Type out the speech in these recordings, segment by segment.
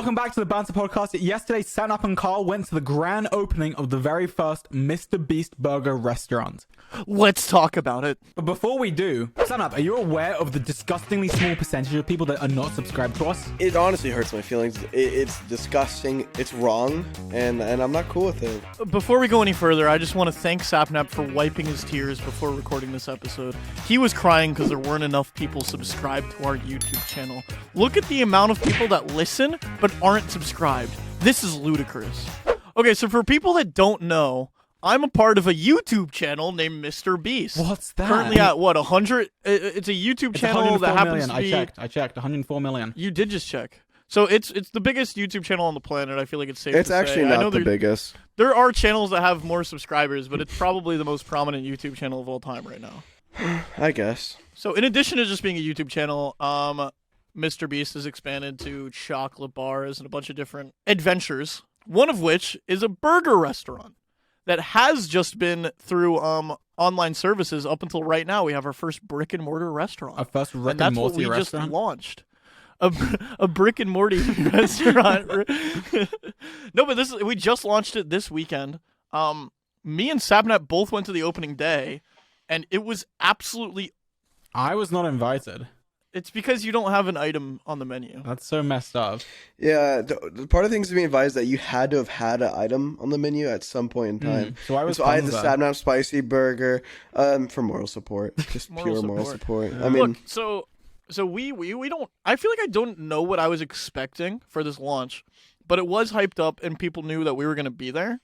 Welcome back to the Banter Podcast. Yesterday, Sapnap and Karl went to the grand opening of the very first MrBeast Burger restaurant. Let's talk about it. But before we do, Sapnap, are you aware of the disgustingly small percentage of people that are not subscribed to us? It honestly hurts my feelings. It's disgusting. It's wrong, and I'm not cool with it. Before we go any further, I just want to thank Sapnap for wiping his tears before recording this episode. He was crying because there weren't enough people subscribed to our YouTube channel. Look at the amount of people that listen but aren't subscribed. This is ludicrous. Okay, so for people that don't know, I'm a part of a YouTube channel named MrBeast. What's that? Currently at what, 100? It's a YouTube channel that happens to be... I checked, 104 million. You did just check. So it's the biggest YouTube channel on the planet. I feel like it's safe It's to say. actually not the biggest. There are channels that have more subscribers, but it's probably the most prominent YouTube channel of all time right now. I guess. So in addition to just being a YouTube channel, MrBeast has expanded to chocolate bars and a bunch of different adventures, one of which is a burger restaurant that has just been through online services up until right now. We have our first brick and mortar restaurant. Our first brick and and that's what mortar we restaurant? just launched. A brick and morty restaurant. No, but we just launched it this weekend. Me and Sapnap both went to the opening day, and it was absolutely... I was not invited. It's because you don't have an item on the menu. That's so messed up. Yeah, the part of things to be advised that you had to have had an item on the menu at some point in time. So I had the Sapnap spicy burger for moral support, just pure moral support. Yeah. I mean, look, so we don't. I feel like I don't know what I was expecting for this launch, but it was hyped up and people knew that we were going to be there.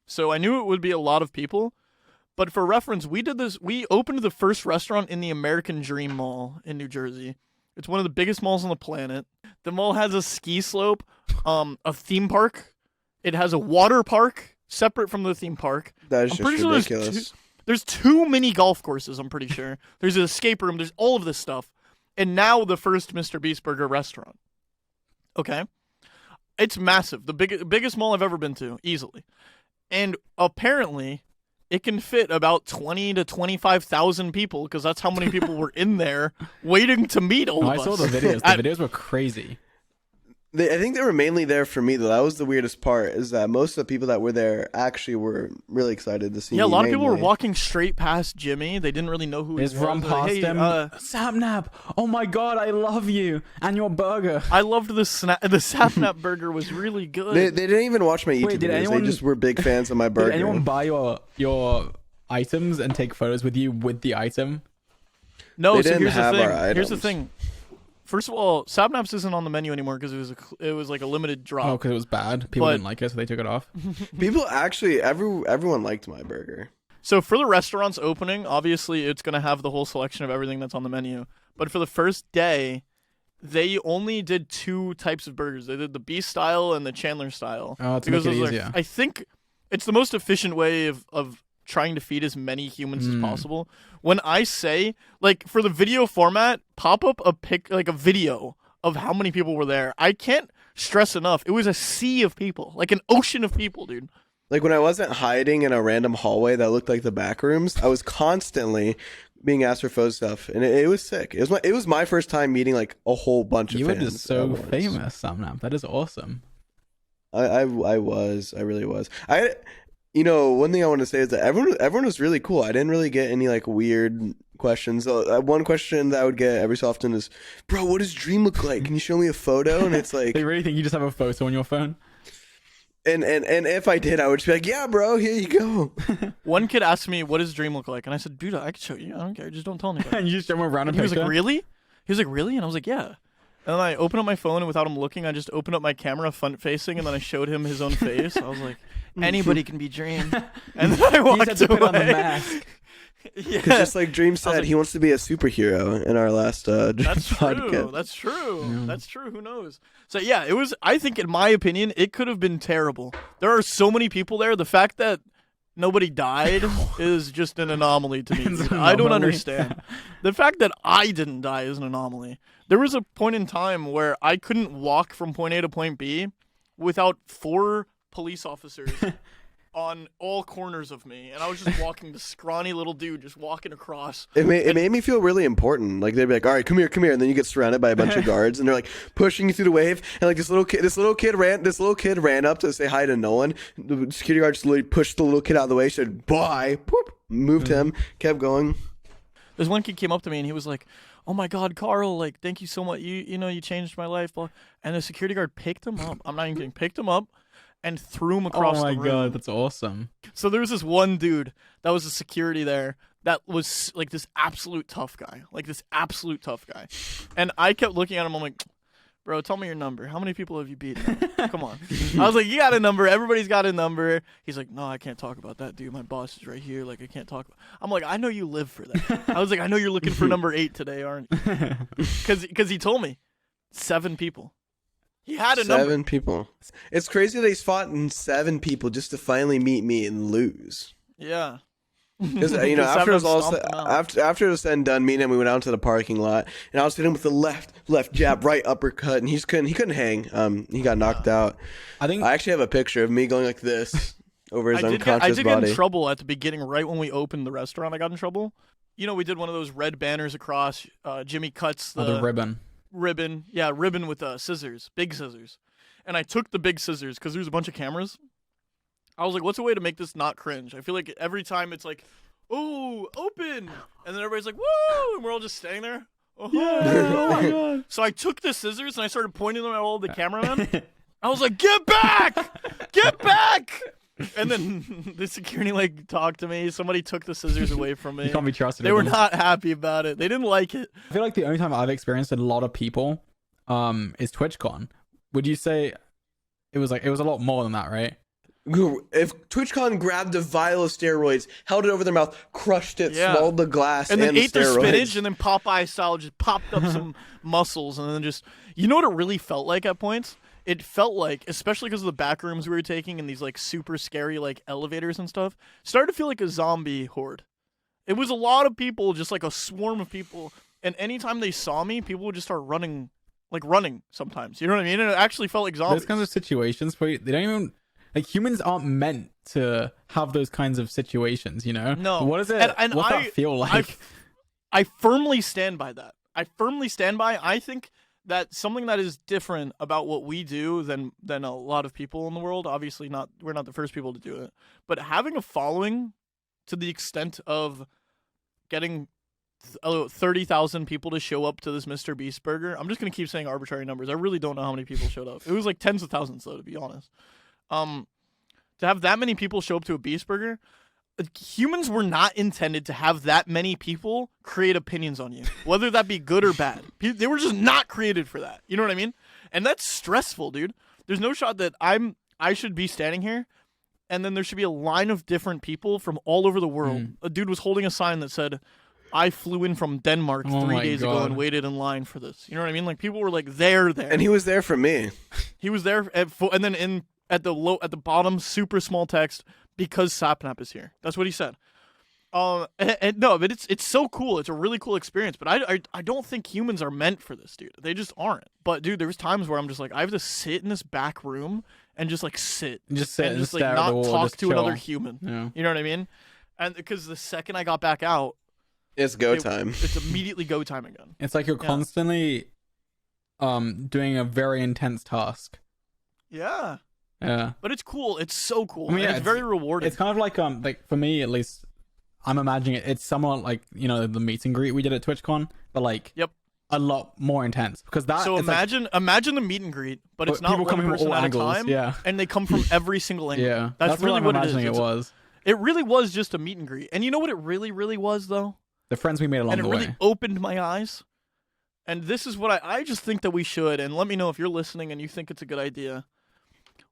So I knew it would be a lot of people. But for reference, we opened the first restaurant in the American Dream Mall in New Jersey. It's one of the biggest malls on the planet. The mall has a ski slope, a theme park. It has a water park separate from the theme park. that is I'm just pretty sure ridiculous. there's two mini golf courses, I'm pretty sure. There's an escape room. There's all of this stuff. And now the first MrBeast Burger restaurant. Okay? It's massive. The biggest mall I've ever been to, easily. And apparently... it can fit about 20 to 25,000 people because that's how many people were in there waiting to meet all of us. I saw the videos. The videos were crazy. I think they were mainly there for me, though. That was the weirdest part, is that most of the people that were there actually were really excited to see me. Yeah, a lot of people were walking straight past Jimmy. They didn't really know who he was. Run past him. Sapnap, oh my god, I love you. And your burger. I loved the Sapnap burger was really good. They didn't even watch my YouTube videos. They just were big fans of my burger. Did anyone buy your items and take photos with you with the item? No, They so didn't here's the have thing. our Here's the items. thing. First of all, Sapnaps isn't on the menu anymore because it was like a limited drop. Oh, because it was bad. People didn't like it, so they took it off. People actually, everyone liked my burger. So for the restaurant's opening, obviously it's going to have the whole selection of everything that's on the menu. But for the first day, they only did two types of burgers. They did the Beast style and the Chandler style. Oh, to make it those easier. I think it's the most efficient way of trying to feed as many humans as possible. When I say, like, for the video format, pop up a video of how many people were there. I can't stress enough. It was a sea of people, like an ocean of people, dude. Like, when I wasn't hiding in a random hallway that looked like the back rooms, I was constantly being asked for photo stuff, and it was sick. It was my first time meeting like a whole bunch of You fans. were just so famous, Sapnap. That is awesome. I really was. One thing I want to say is that everyone was really cool. I didn't really get any like weird questions. One question that I would get every so often is, "Bro, what does Dream look like? Can you show me a photo?" And it's like, They really think you just have a photo on your phone? and if I did, I would just be like, "Yeah, bro, here you go." One kid asked me, "What does Dream look like?" And I said, "Dude, I can show you. I don't care. Just don't tell anybody." And you just show him a random And he was picture? like, "Really?" He was like, "Really?" And I was like, "Yeah." And then I opened up my phone, and without him looking, I just opened up my camera front facing, and then I showed him his own face. I was like, "Anybody can be Dream." And then I walked He said to away. put on the mask. Yeah, Because just like Dream said, like- he wants to be a superhero in our last that's true. podcast. That's true. Yeah. That's true. Who knows? So yeah, it was. I think, in my opinion, it could have been terrible. There are so many people there. The fact that nobody died is just an anomaly to me. It's an I don't anomaly. understand. The fact that I didn't die is an anomaly. There was a point in time where I couldn't walk from point A to point B without 4 police officers on all corners of me, and I was just walking, the scrawny little dude just walking across. It made me feel really important. Like they'd be like, "All right, come here," and then you get surrounded by a bunch of guards, and they're like pushing you through the wave, and like this little kid ran up to say hi to no one. The security guard just literally pushed the little kid out of the way, said bye, whoop, moved him, kept going. There's one kid came up to me and he was like, "Oh my God, Karl, like thank you so much. You changed my life." Blah. And the security guard picked him up. I'm not even kidding. Picked him up and threw him across the room. Oh my God, that's awesome. So there was this one dude that was a security there that was like this absolute tough guy. And I kept looking at him. I'm like, "Bro, tell me your number. How many people have you beaten? Come on." I was like, "You got a number. Everybody's got a number." He's like, "No, I can't talk about that, dude. My boss is right here. Like, I can't talk." I'm like, "I know you live for that." I was like, "I know you're looking for number 8 today, aren't you?" Because he told me 7 people. He had a number. 7 people. It's crazy that he's fought in 7 people just to finally meet me and lose. Yeah. Because after it was after it was said and done, me and him, we went out to the parking lot, and I was hitting him with the left jab, right uppercut, and he couldn't hang. He got knocked out. I actually have a picture of me going like this over his unconscious body. I did get in trouble at the beginning, right when we opened the restaurant. I got in trouble. We did one of those red banners across. Jimmy cuts the ribbon. Ribbon with scissors, big scissors, and I took the big scissors because there was a bunch of cameras. I was like, what's a way to make this not cringe? I feel like every time it's like, "Oh, open," and then everybody's like, "Woo!" and we're all just standing there. Oh, yeah. Oh my God. So I took the scissors and I started pointing them at all the cameramen. I was like, "Get back! Get back!" And then the security talked to me. Somebody took the scissors away from me. You can't be trusted. They were not happy about it. They didn't like it. I feel like the only time I've experienced a lot of people is TwitchCon. Would you say it was a lot more than that, right? If TwitchCon grabbed a vial of steroids, held it over their mouth, crushed it, swallowed the glass, and then ate the their steroids. spinach, and then Popeye style just popped up some muscles, and then just, what it really felt like at points? It felt like, especially because of the back rooms we were taking and these super scary elevators and stuff, started to feel like a zombie horde. It was a lot of people, just like a swarm of people, and anytime they saw me, people would just start running sometimes. You know what I mean? And it actually felt like zombies. Those kinds of situations where they don't even... humans aren't meant to have those kinds of situations, No. What is it? And what's that feel like? I firmly stand by that. I think that something that is different about what we do than a lot of people in the world, obviously we're not the first people to do it, but having a following to the extent of getting 30,000 people to show up to this MrBeast Burger. I'm just going to keep saying arbitrary numbers. I really don't know how many people showed up. It was tens of thousands, though, to be honest. To have that many people show up to a Beast Burger, humans were not intended to have that many people create opinions on you, whether that be good or bad. They were just not created for that. You know what I mean? And that's stressful, dude. There's no shot that I should be standing here, and then there should be a line of different people from all over the world. A dude was holding a sign that said, "I flew in from Denmark 3 days ago and waited in line for this." You know what I mean? People were there. And he was there for me. He was there, and then at the bottom, super small text, "Because Sapnap is here." That's what he said. No, but it's so cool. It's a really cool experience. But I don't think humans are meant for this, dude. They just aren't. But dude, there was times where I'm just I have to sit in this back room and just sit, and just not talk to chill. another human. Yeah. You know what I mean? And because the second I got back out, it's go time. It's immediately go time again. It's like you're constantly doing a very intense task. Yeah. Yeah. But it's cool. It's so cool. I mean, it's very rewarding. It's kind of like for me at least, I'm imagining it's somewhat like the meet and greet we did at TwitchCon, but yep, a lot more intense because that. So imagine the meet and greet, but it's not people one person at angles, a time. Yeah. And they come from every single angle. Yeah. That's really what it is. It was. It really was just a meet and greet. And you know what it really, really was though? The friends we made along the way. And it really opened my eyes. And this is what I just think that we should, and let me know if you're listening and you think it's a good idea.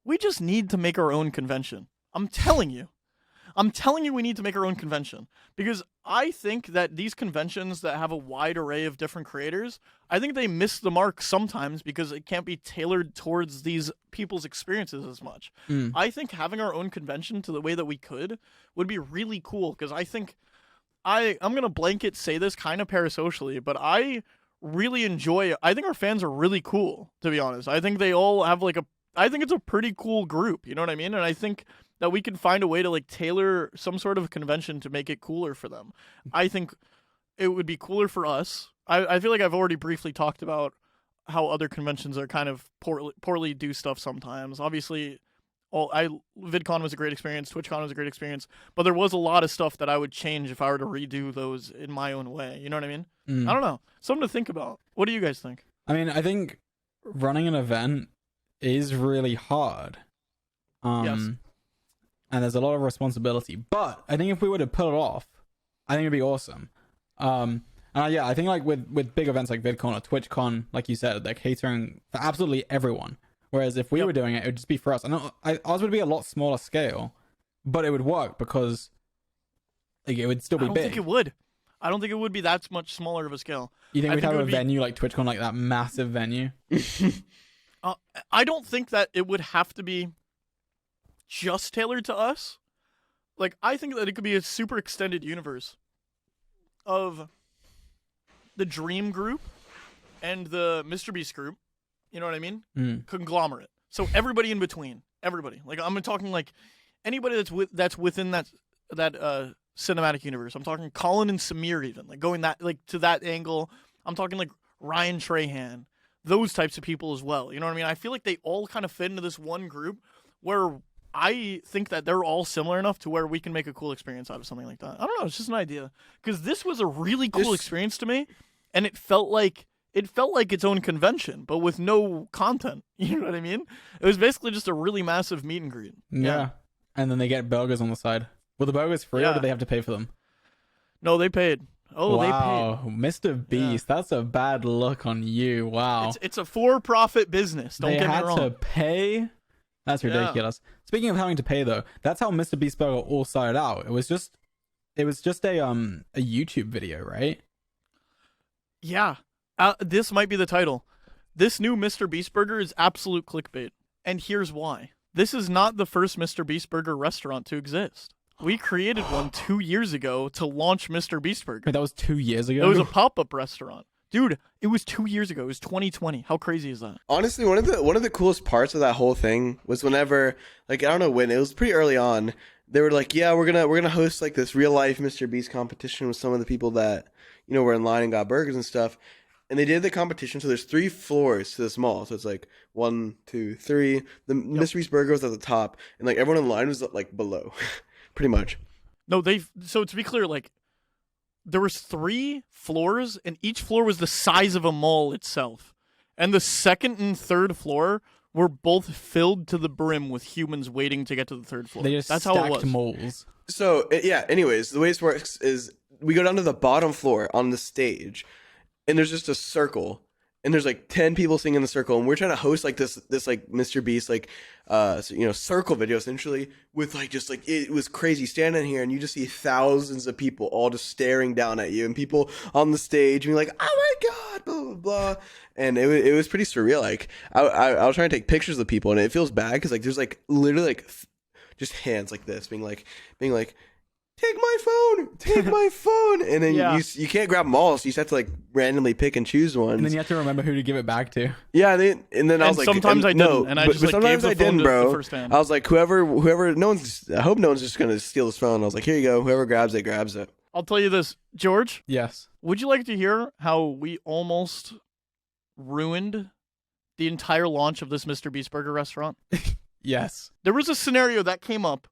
We just need to make our own convention. I'm telling you we need to make our own convention. Because I think that these conventions that have a wide array of different creators, I think they miss the mark sometimes because it can't be tailored towards these people's experiences as much. I think having our own convention to the way that we could would be really cool, because I think I'm going to blanket say this kind of parasocially, but I really enjoy, I think our fans are really cool, to be honest. I think they all have I think it's a pretty cool group, you know what I mean? And I think that we can find a way to like tailor some sort of convention to make it cooler for them. I think it would be cooler for us. I feel like I've already briefly talked about how other conventions are kind of poorly do stuff sometimes. Obviously, VidCon was a great experience, TwitchCon was a great experience, but there was a lot of stuff that I would change if I were to redo those in my own way. You know what I mean? I don't know. Something to think about. What do you guys think? I mean, I think running an event is really hard. Yes. And there's a lot of responsibility. But I think if we were to pull it off, I think it'd be awesome. Yeah, I think like with big events like VidCon or TwitchCon, like you said, they're catering for absolutely everyone. Whereas if we were doing it, it would just be for us. Ours would be a lot smaller scale, but it would work because like it would still be big. I don't think it would. I don't think it would be that much smaller of a scale. You think we'd have a venue like TwitchCon, like that massive venue? I don't think that it would have to be just tailored to us. Like, I think that it could be a super extended universe of the Dream Group and the MrBeast Group. You know what I mean? Conglomerate. So everybody in between. Everybody. Like, I'm talking like anybody that's within that cinematic universe. I'm talking Colin and Samir even. Like going that like to that angle. I'm talking like Ryan Trahan. Those types of people as well. You know what I mean? I feel like they all kind of fit into this one group where I think that they're all similar enough to where we can make a cool experience out of something like that. I don't know. It's just an idea. Because this was a really cool experience to me, and it felt like its own convention, but with no content. You know what I mean? It was basically just a really massive meet and greet. Yeah. And then they get burgers on the side. Were the burgers free or did they have to pay for them? No, they paid. Oh, wow. They paid. MrBeast, that's a bad look on you. Wow. It's a for-profit business. Don't get me wrong. They had to pay? That's ridiculous. Yeah. Speaking of having to pay though, that's how MrBeast Burger all started out. It was just a YouTube video, right? Yeah. This might be the title. This new MrBeast Burger is absolute clickbait. And here's why. This is not the first MrBeast Burger restaurant to exist. We created one 2 years ago to launch MrBeast Burger. Wait, that was 2 years ago? It was a pop-up restaurant. Dude, it was 2 years ago. It was 2020. How crazy is that? Honestly, one of the coolest parts of that whole thing was whenever, like, I don't know when, it was pretty early on, they were like, yeah, we're gonna host like this real life MrBeast competition with some of the people that, you know, were in line and got burgers and stuff. And they did the competition, so there's 3 floors to this mall. So it's like 1, 2, 3. The MrBeast Burger was at the top, and like everyone in line was like below, pretty much. No, so to be clear, like there was 3 floors, and each floor was the size of a mall itself. And the second and third floor were both filled to the brim with humans waiting to get to the third floor. That's how it was. Malls. So yeah. Anyways, the way this works is we go down to the bottom floor on the stage. And there's just a circle, and there's like 10 people sitting in the circle, and we're trying to host like this like MrBeast like circle video essentially with like just like it was crazy standing here, and you just see thousands of people all just staring down at you, and people on the stage and you're like, oh my god, blah blah blah, and it was pretty surreal. Like I was trying to take pictures of people, and it feels bad because like there's like literally like just hands like this being like. Take my phone, and then you can't grab them all, so you just have to like randomly pick and choose one. And then you have to remember who to give it back to. Yeah, and then I was like, sometimes I didn't, and I just like sometimes gave the I didn't, bro. the first hand. I was like, whoever, I hope no one's just gonna steal this phone. I was like, here you go, whoever grabs it, grabs it. I'll tell you this, George. Yes. Would you like to hear how we almost ruined the entire launch of this MrBeast Burger restaurant? Yes. There was a scenario that came up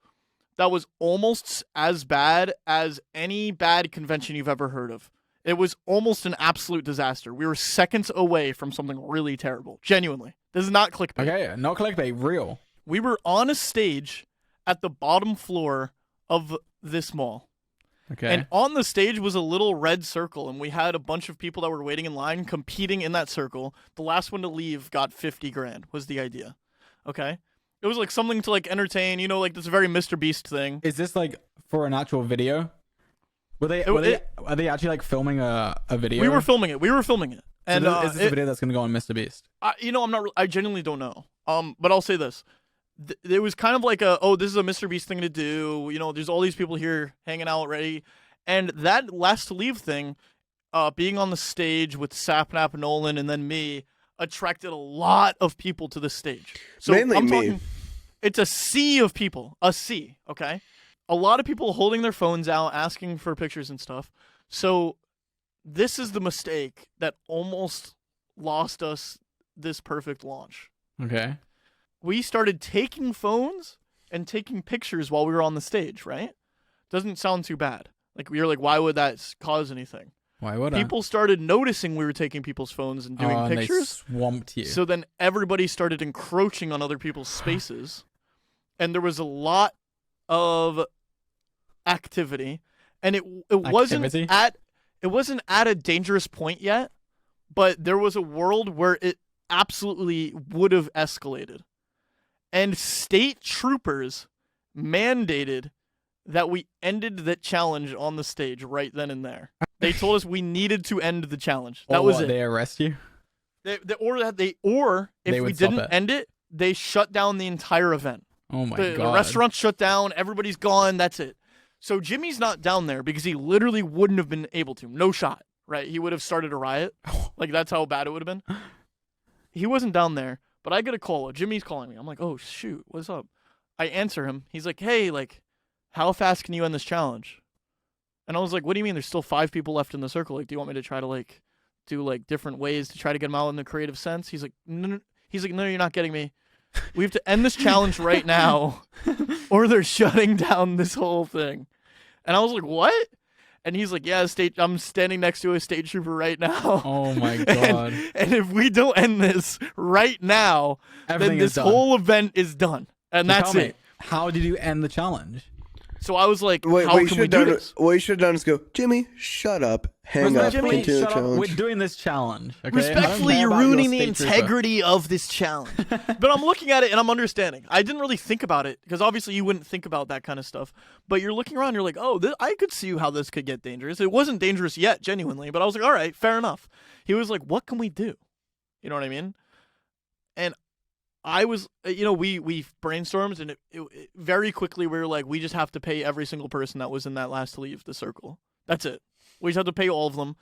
that was almost as bad as any bad convention you've ever heard of. It was almost an absolute disaster. We were seconds away from something really terrible. Genuinely. This is not clickbait. Okay, not clickbait, real. We were on a stage at the bottom floor of this mall. Okay. And on the stage was a little red circle, and we had a bunch of people that were waiting in line competing in that circle. The last one to leave got 50 grand was the idea. Okay? It was like something to like entertain, you know, like this very MrBeast thing. Is this like for an actual video? Are they actually like filming a video? We were filming it. And so is this a video that's gonna go on MrBeast? I genuinely don't know. But I'll say this. It was kind of like this is a MrBeast thing to do. You know, there's all these people here hanging out already. And that last to leave thing, being on the stage with Sapnap, Nolan, and then me, attracted a lot of people to the stage. So Mainly I'm me. talking, It's a sea of people. A sea, okay? A lot of people holding their phones out, asking for pictures and stuff. So this is the mistake that almost lost us this perfect launch. Okay. We started taking phones and taking pictures while we were on the stage, right? Doesn't sound too bad. Like, we were like, why would that cause anything? Why would People started noticing we were taking people's phones and doing and pictures. they swamped you. So then everybody started encroaching on other people's spaces. And there was a lot of activity. And it wasn't at a dangerous point yet, but there was a world where it absolutely would have escalated. And state troopers mandated that we ended the challenge on the stage right then and there. They told us we needed to end the challenge. That was it. They arrest you? If we didn't end it, they shut down the entire event. Oh my God. God. The restaurant shut down. Everybody's gone. That's it. So Jimmy's not down there because he literally wouldn't have been able to. No shot, right? He would have started a riot. Like, that's how bad it would have been. He wasn't down there, but I get a call. Jimmy's calling me. I'm like, oh, shoot, what's up? I answer him. He's like, hey, like, how fast can you end this challenge? And I was like, what do you mean? There's still 5 people left in the circle. Like, do you want me to try to, like, do, like, different ways to try to get them out in the creative sense? He's like, no, you're not getting me. We have to end this challenge right now, or they're shutting down this whole thing. And I was like, what? And he's like, yeah, I'm standing next to a state trooper right now. Oh my God. And if we don't end this right now, then this whole event is done. And that's it. How did you end the challenge? So I was like, how can we do this? What you should have done is go, Jimmy, shut up. Hang up. Jimmy, continue the challenge. We're doing this challenge. Okay? Respectfully, you're ruining the integrity of this challenge. But I'm looking at it and I'm understanding. I didn't really think about it because obviously you wouldn't think about that kind of stuff. But you're looking around, you're like, oh, I could see how this could get dangerous. It wasn't dangerous yet, genuinely. But I was like, all right, fair enough. He was like, what can we do? You know what I mean? And I was, we brainstormed and it very quickly we were like, we just have to pay every single person that was in that last to leave the circle. That's it. We just have to pay all of them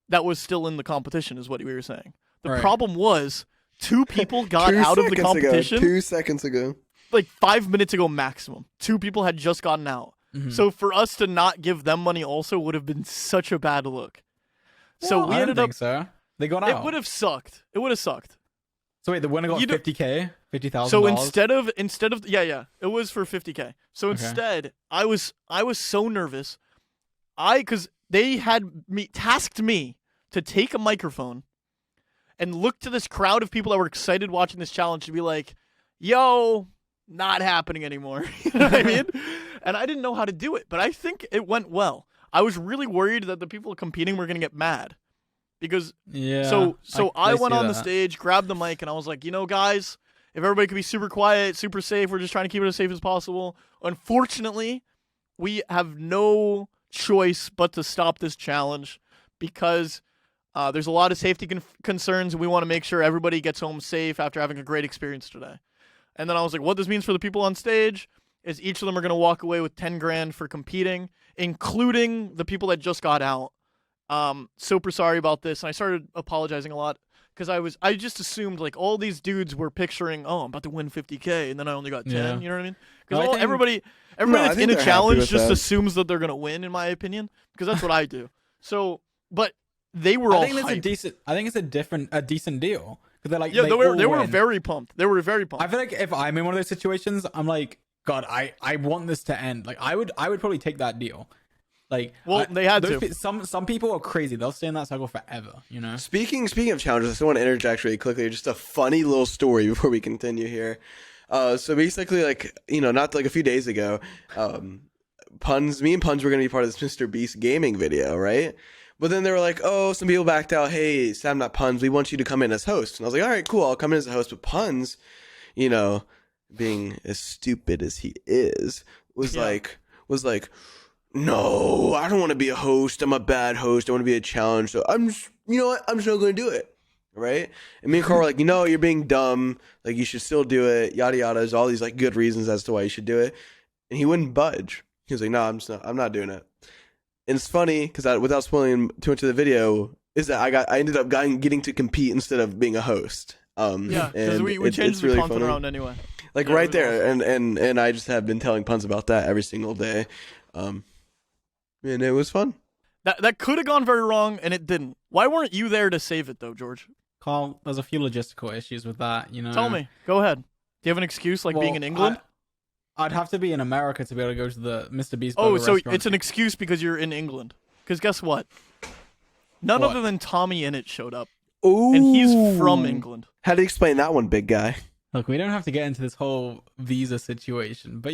that was still in the competition is what we were saying. The problem was 2 people got out of the competition. 2 seconds ago. Like 5 minutes ago maximum. 2 people had just gotten out. Mm-hmm. So for us to not give them money also would have been such a bad look. So we ended up. So. They got out. It would have sucked. So wait, the winner got $50,000, $50,000. So instead of it was for $50,000. So instead, I was so nervous. Because they had tasked me to take a microphone and look to this crowd of people that were excited watching this challenge to be like, yo, not happening anymore. You know what I mean? And I didn't know how to do it, but I think it went well. I was really worried that the people competing were going to get mad. Because so I went on the stage, grabbed the mic, and I was like, guys, if everybody could be super quiet, super safe, we're just trying to keep it as safe as possible. Unfortunately, we have no choice but to stop this challenge because there's a lot of safety concerns, and we want to make sure everybody gets home safe after having a great experience today. And then I was like, what this means for the people on stage is each of them are going to walk away with $10,000 for competing, including the people that just got out. Super sorry about this. And I started apologizing a lot because I just assumed like all these dudes were picturing, oh, I'm about to win $50,000 and then I only got 10. Yeah. You know what I mean? Because everybody that's in a challenge just assumes that they're gonna win, in my opinion, because that's what I do. So, but they were all. I think it's a decent deal because they're like they were very pumped. They were very pumped. I feel like if I'm in one of those situations, I'm like, God, I want this to end. Like I would probably take that deal. Like, well, they had to. Some people are crazy. They'll stay in that cycle forever. You know. Speaking of challenges, I just want to interject really quickly. Just a funny little story before we continue here. So basically, like, not like a few days ago, me and Puns were gonna be part of this MrBeast gaming video, right? But then they were like, oh, some people backed out. Hey, Sapnap Puns, we want you to come in as host. And I was like, all right, cool, I'll come in as a host. But Puns, being as stupid as he is, was like. No, I don't want to be a host. I'm a bad host. I want to be a challenge. So I'm just not going to do it. Right? And me and Karl were like, you're being dumb. Like, you should still do it. Yada, yada. There's all these, like, good reasons as to why you should do it. And he wouldn't budge. He was like, no, I'm not doing it. And it's funny because without spoiling too much of the video, is that I ended up getting to compete instead of being a host. Because we changed the content around anyway. like Yeah, right it was there, and I just have been telling puns about that every single day, and it was fun. That could have gone very wrong, and it didn't. Why weren't you there to save it though, George? Carl, there's a few logistical issues with that. Tell me. Go ahead. Do you have an excuse, like being in England? I'd have to be in America to be able to go to the MrBeast Burger Oh, so restaurant. it's an excuse because you're in England. Because guess what? None What? other than Tommy Innit showed up, Ooh. and he's from England. How do you explain that one, big guy? Look, we don't have to get into this whole visa situation, but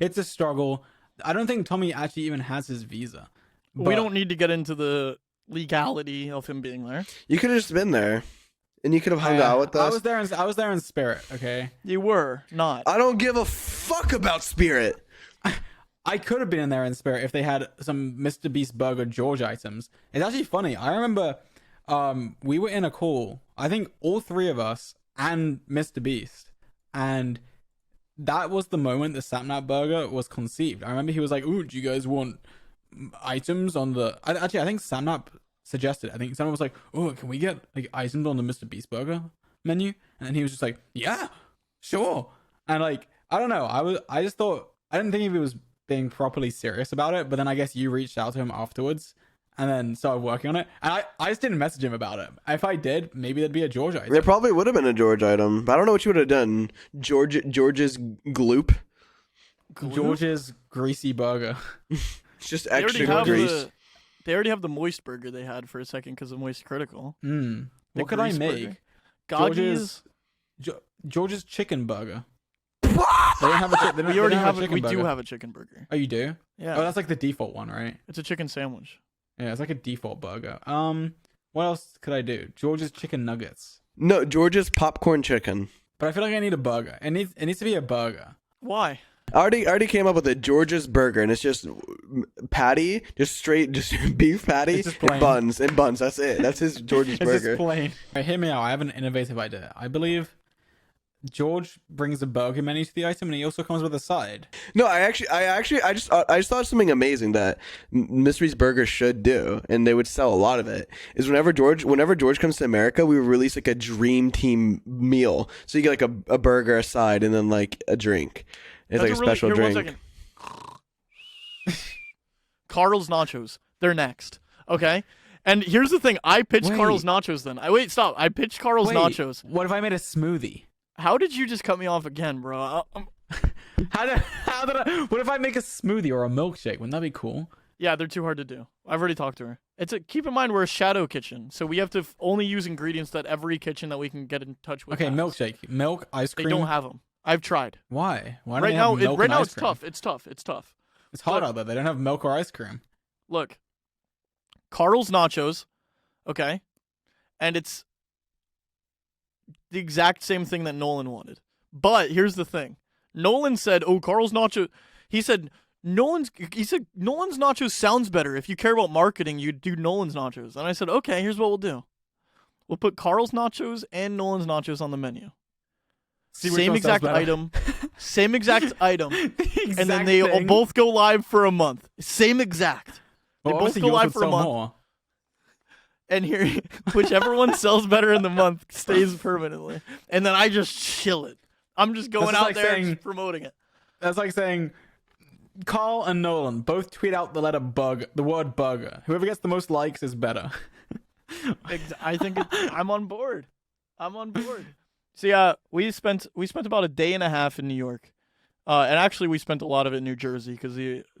it's a struggle. I don't think Tommy actually even has his visa. We don't need to get into the legality of him being there. You could have just been there, and you could have hung out with us. I was there in spirit. Okay, You were not. I don't give a fuck about Spirit. I could have been in there in spirit if they had some MrBeast Burger George items. It's actually funny. I remember we were in a call, I think all three of us and MrBeast, and that was the moment the Sapnap Burger was conceived. I remember he was like, "Ooh, do you guys want items on the..." I think Sapnap suggested. I think someone was like, "Oh, can we get like items on the MrBeast Burger menu?" And then he was just like, "Yeah, sure." And like, I don't know. I just thought, I didn't think he was being properly serious about it, but then I guess you reached out to him afterwards and then started working on it, and I just didn't message him about it. If I did, maybe there'd be a George item. There probably would have been a George item, but I don't know what you would have done. George's gloop. George's greasy burger. It's just They already extra have grease. they already have the moist burger they had for a second because of Moist Critical. Mm. The What could I grease make? burger. George's chicken burger. They don't have a they don't- We they already don't have a it. chicken We burger. do have a chicken burger. Oh, you do? Yeah, Oh, that's like the default one, right? it's a chicken sandwich. Yeah, it's like a default burger. What else could I do? George's chicken nuggets. No, George's popcorn chicken. But I feel like I need a burger. It needs to be a burger. Why? I already came up with a George's burger, and it's just patty, just straight, just beef patty, It's just plain. and buns. That's it. That's his George's It's burger. just plain. Right, hear me out. I have an innovative idea. I believe George brings a burger menu to the item, and he also comes with a side. No, I just thought of something amazing that MrBeast Burger should do, and they would sell a lot of it. Is whenever George comes to America, we would release like a dream team meal. So you get like a burger, a side, and then like a drink. It's like a special here, 1 drink. second. Karls Nachos. They're next. Okay? And here's the thing. I pitched Wait. Karls Nachos then. Stop. I pitched Karls Wait, Nachos. What if I made a smoothie? How did you just cut me off again, bro? What if I make a smoothie or a milkshake? Wouldn't that be cool? Yeah, they're too hard to do. I've already talked to her. Keep in mind we're a shadow kitchen, so we have to only use ingredients that every kitchen that we can get in touch with. Okay, has. milkshake, milk, ice They cream. don't have them. I've tried. Why? Why don't Right they now, have milk and ice it's cream? tough. It's tough. It's tough. It's hot Look. out there. They don't have milk or ice cream. Look, Karls Nachos, okay, and it's the exact same thing that Nolan wanted. But here's the thing: Nolan said, "Oh, Karls Nachos." He said Nolan's Nachos sounds better. If you care about marketing, you do Nolan's Nachos. And I said, okay, here's what we'll do: we'll put Karls Nachos and Nolan's Nachos on the menu. See which Same one sells exact better. item. Same exact item. The And then exact they will thing. both go live for a month. Same exact. They Well, both obviously go yours live would for a sell month. more. And here, whichever one sells better in the month stays permanently. And then I just chill it. I'm just going That's out like there and saying- just promoting it. That's like saying Carl and Nolan both tweet out the word burger. Whoever gets the most likes is better. I think I'm on board. I'm on board. So yeah, we spent about a day and a half in New York, and actually we spent a lot of it in New Jersey because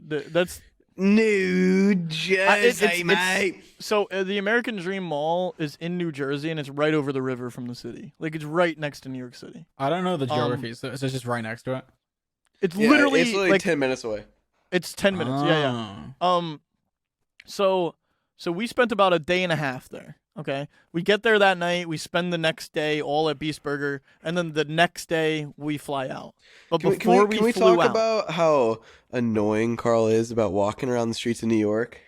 that's New Jersey, it's- mate. so the American Dream Mall is in New Jersey and it's right over the river from the city. Like it's right next to New York City. I don't know the geography, so it's just right next to it. It's Yeah, literally it's literally like 10 minutes away. it's 10 minutes. Yeah. Oh. So we spent about a day and a half there. Okay, we get there that night. We spend the next day all at Beast Burger, and then the next day we fly out. But Can before we, can we flew talk out, about how annoying Karl is about walking around the streets of New York?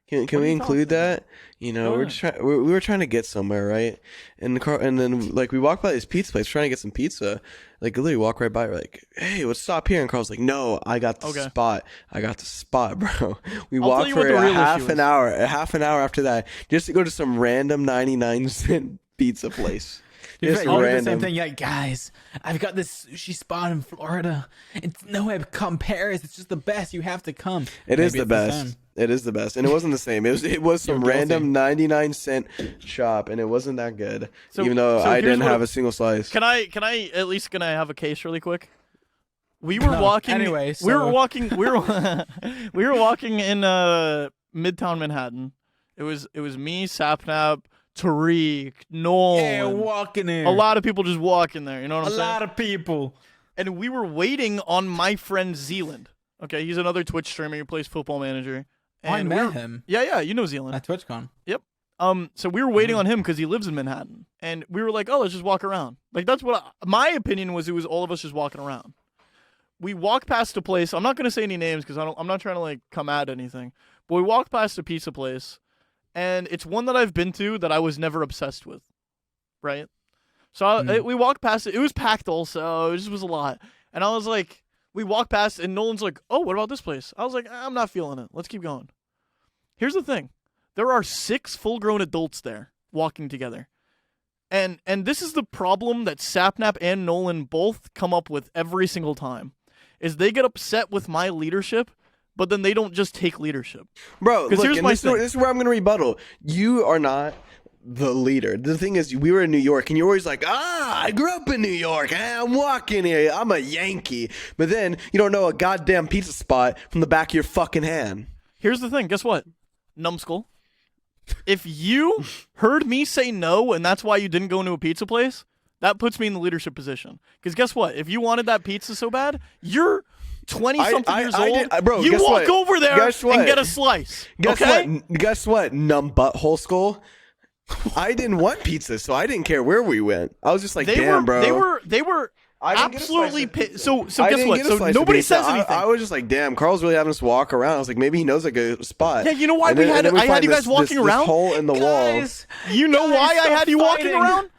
Can What are we you include talking that? You know, Go we're ahead. just trying. We were trying to get somewhere, right? And then like we walk by this pizza place, trying to get some pizza. Like literally walk right by. We're like, hey, let's stop here. And Karl's like, no, I got the Okay. spot. I got the spot, bro. We I'll tell walked you for what the a real half issue an is. hour. A half an hour after that, just to go to some random 99-cent pizza place. You Just do the same random. thing. You're like, guys, I've got this sushi spot in Florida. It's nowhere compares. It's just the best. You have to come. It is Maybe the it's best. same. It is the best, and it wasn't the same. It was some You're random guilty. 99-cent shop, and it wasn't that good. So- even though so I here's didn't what- have a single slice. Can I at least can I have a case really quick? We were No. walking. Anyway, we were so- walking. We were we were walking in Midtown Manhattan. It was me, Sapnap, Tariq, Nolan. Yeah, walking in. A lot of people just walking there. You know what A I'm saying? lot of people. And we were waiting on my friend Zealand. Okay, he's another Twitch streamer who plays Football Manager. I And met we're- him Yeah, you know Zealand. at TwitchCon. So we were waiting on him because he lives in Manhattan, and we were like, "Oh, let's just walk around." Like that's what my opinion was. It was all of us just walking around. We walked past a place. I'm not gonna say any names because I'm not trying to like come at anything. But we walked past a pizza place, and it's one that I've been to that I was never obsessed with, right? So we walked past it. It was packed also. It just was a lot, and I was like, we walked past, and Nolan's like, "Oh, what about this place?" I was like, "I'm not feeling it. Let's keep going." Here's the thing. There are 6 full-grown adults there walking together. And this is the problem that Sapnap and Nolan both come up with every single time. Is they get upset with my leadership, but then they don't just take leadership. Bro, 'Cause look, here's and my this thing. is where I'm going to rebuttal. You are not the leader. The thing is, we were in New York, and you're always like, I grew up in New York. I'm walking here. I'm a Yankee. But then you don't know a goddamn pizza spot from the back of your fucking hand. Here's the thing. Guess what? Numbskull. If you heard me say no and that's why you didn't go into a pizza place, that puts me in the leadership position. Because guess what? If you wanted that pizza so bad, you're 20-something years old. Bro, you guess walk what? over there Guess what? and get a slice. Guess okay? what? Guess what? Numb butthole skull. I didn't want pizza, so I didn't care where we went. I was just like, damn, bro. They were I didn't get a absolutely slice of pissed. So I guess didn't what? get a So slice of nobody pizza. says anything. I was just like, damn, Carl's really having us walk around. I was like, maybe he knows like a spot. Yeah, you know why And we then- had and then I had find you guys walking around? This hole in the wall. Guys, You know Guys, why I stop had you walking fighting. around?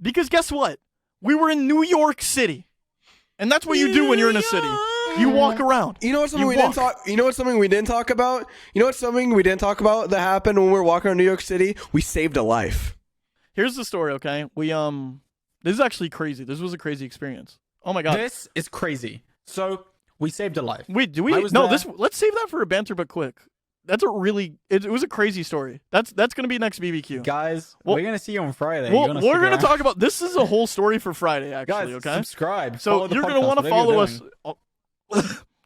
Because guess what? We were in New York City. And that's what you do when you're in a city. You walk around. You know what's something You we didn't walk. talk? You know what's something we didn't talk about? You know what's something we didn't talk about that happened when we were walking around New York City? We saved a life. Here's the story, okay? This is actually crazy. This was a crazy experience. Oh my god. this is crazy. So we saved a life. Wait, do I we was No, there. this let's save that for a banter but quick. That's a really it was a crazy story. That's going to be next BBQ. Guys, Well- we're gonna see you on Friday. Well, You're we're stick going to around. talk about this is a whole story for Friday actually, Guys, okay? subscribe. So follow the you're going to podcast, want to whatever follow you're us. doing.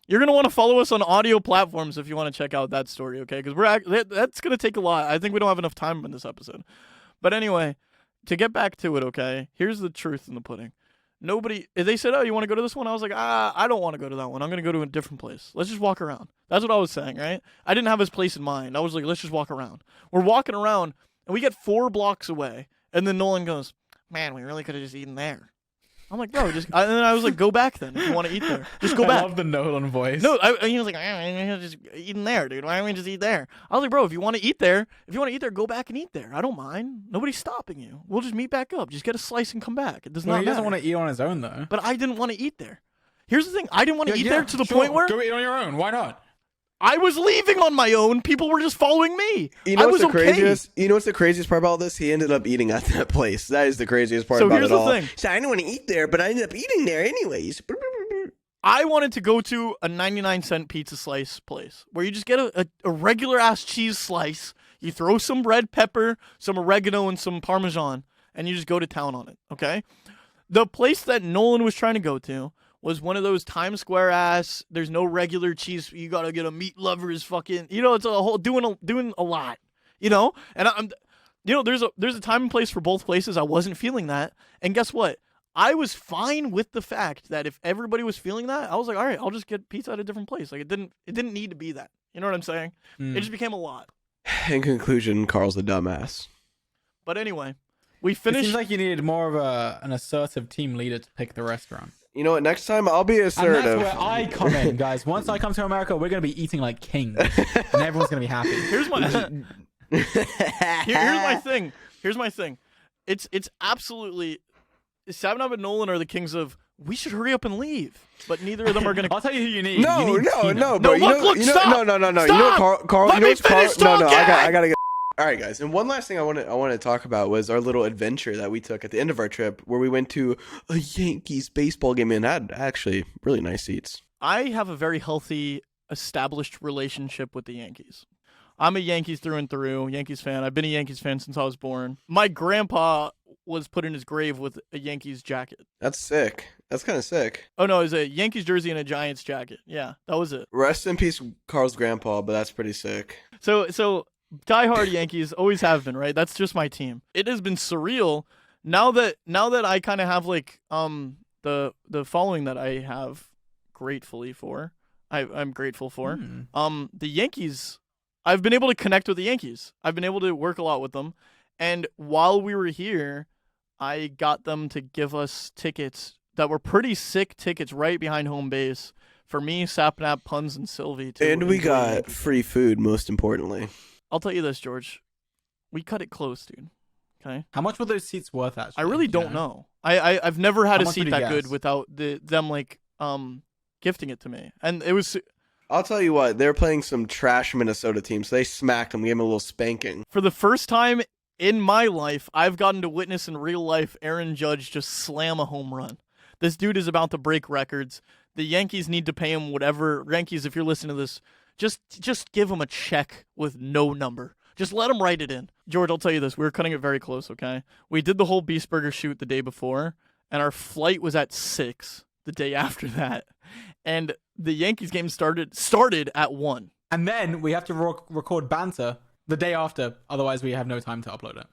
You're going to want to follow us on audio platforms if you want to check out that story, okay? Because that's going to take a lot. I think we don't have enough time in this episode. But anyway, to get back to it, okay? Here's the truth in the pudding. They said, "Oh, you want to go to this one?" I was like, I don't want to go to that one. I'm going to go to a different place. Let's just walk around. That's what I was saying, right? I didn't have his place in mind. I was like, let's just walk around. We're walking around, and we get 4 blocks away, and then Nolan goes, "Man, we really could have just eaten there." I'm like, bro, and then I was like, go back then if you want to eat there. Just go I back. love the Nolan voice. No, he was like, just eating there, dude. Why don't we just eat there? I was like, bro, if you want to eat there, go back and eat there. I don't mind. Nobody's stopping you. We'll just meet back up. Just get a slice and come back. It does Well, not he matter. doesn't want to eat on his own though. But I didn't want to eat there. Here's the thing. I didn't want to eat Yeah, there to the sure. point where Go eat on your own. Why not? I was leaving on my own. People were just following me. You know I what's was the okay. craziest? You know what's the craziest part about this? He ended up eating at that place. That is the craziest part So about here's it the all. thing. So I didn't want to eat there, but I ended up eating there anyways. I wanted to go to a 99-cent pizza slice place where you just get a regular-ass cheese slice. You throw some red pepper, some oregano, and some Parmesan, and you just go to town on it, okay? The place that Nolan was trying to go to was one of those Times Square ass, there's no regular cheese, you gotta get a meat lover's fucking, it's a whole, doing a lot, And I'm, there's a time and place for both places. I wasn't feeling that, and guess what? I was fine with the fact that if everybody was feeling that, I was like, all right, I'll just get pizza at a different place. Like it didn't need to be that. You know what I'm saying? It just became a lot. In conclusion, Carl's a dumbass. But anyway, we It finished. seems like you needed more of an assertive team leader to pick the restaurant. You know what? Next time I'll be And assertive. that's where I come in, guys. Once I come to America, we're going to be eating like kings. And everyone's going to be happy. Here's my Here's my thing. It's absolutely Sapnap and Nolan are the kings of. We should hurry up and leave, but neither of them are gonna. I'll tell you who you need. No, you need Tina. no, bro. No, look, you know, stop! No. Stop! You know what, Carl? Let You know me what's Carl? finish No, talking! I gotta get. All right, guys. And one last thing I want to talk about was our little adventure that we took at the end of our trip, where we went to a Yankees baseball game and had actually really nice seats. I have a very healthy, established relationship with the Yankees. I'm a Yankees through and through, Yankees fan. I've been a Yankees fan since I was born. My grandpa was put in his grave with a Yankees jacket. That's sick. That's kind of sick. Oh, no, it was a Yankees jersey and a Giants jacket. Yeah, that was it. Rest in peace, Karl's grandpa, but that's pretty sick. So diehard Yankees always have been, right? That's just my team. It has been surreal now that I kind of have like the following that I have gratefully for. I'm grateful for. The Yankees, I've been able to connect with the Yankees. I've been able to work a lot with them. And while we were here, I got them to give us tickets that were pretty sick tickets right behind home base for me, Sapnap, Puns, and Sylvie. And we got free food, most importantly. I'll tell you this, George. We cut it close, dude. Okay. How much were those seats worth? Actually, I really don't know. I've never had a seat that good guess? without them like gifting it to me, and it was. I'll tell you what, they're playing some trash Minnesota team, so they smacked them, gave them a little spanking. For the first time in my life, I've gotten to witness in real life Aaron Judge just slam a home run. This dude is about to break records. The Yankees need to pay him whatever. Yankees, if you're listening to this, just give him a check with no number. Just let him write it in. George, I'll tell you this. We were cutting it very close, okay? We did the whole Beast Burger shoot the day before, and our flight was at 6 the day after that. And the Yankees game started at 1. And then we have to record banter the day after. Otherwise, we have no time to upload it.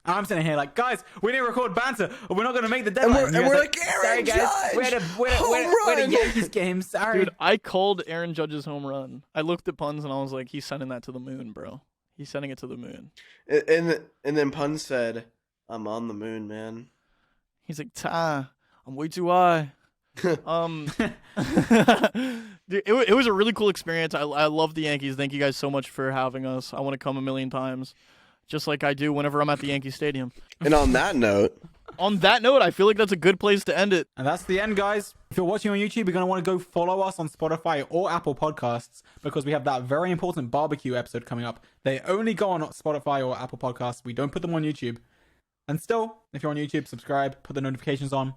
And I'm sitting here like, guys, we didn't record banter, or we're not going to make the deadline. And we're like, Aaron Judge, we had a Yankees game. Sorry. Dude, I called Aaron Judge's home run. I looked at Puns, and I was like, he's sending that to the moon, bro. He's sending it to the moon. And then Pun said, I'm on the moon, man. He's like, I'm way too high. Dude, it was a really cool experience. I love the Yankees. Thank you guys so much for having us. I want to come a million times, just like I do whenever I'm at the Yankee Stadium. And on that note, I feel like that's a good place to end it. And that's the end, guys. If you're watching on YouTube, you're going to want to go follow us on Spotify or Apple Podcasts, because we have that very important barbecue episode coming up. They only go on Spotify or Apple Podcasts. We don't put them on YouTube. And still, if you're on YouTube, subscribe, put the notifications on,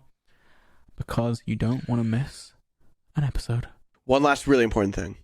because you don't want to miss an episode. one last really important thing.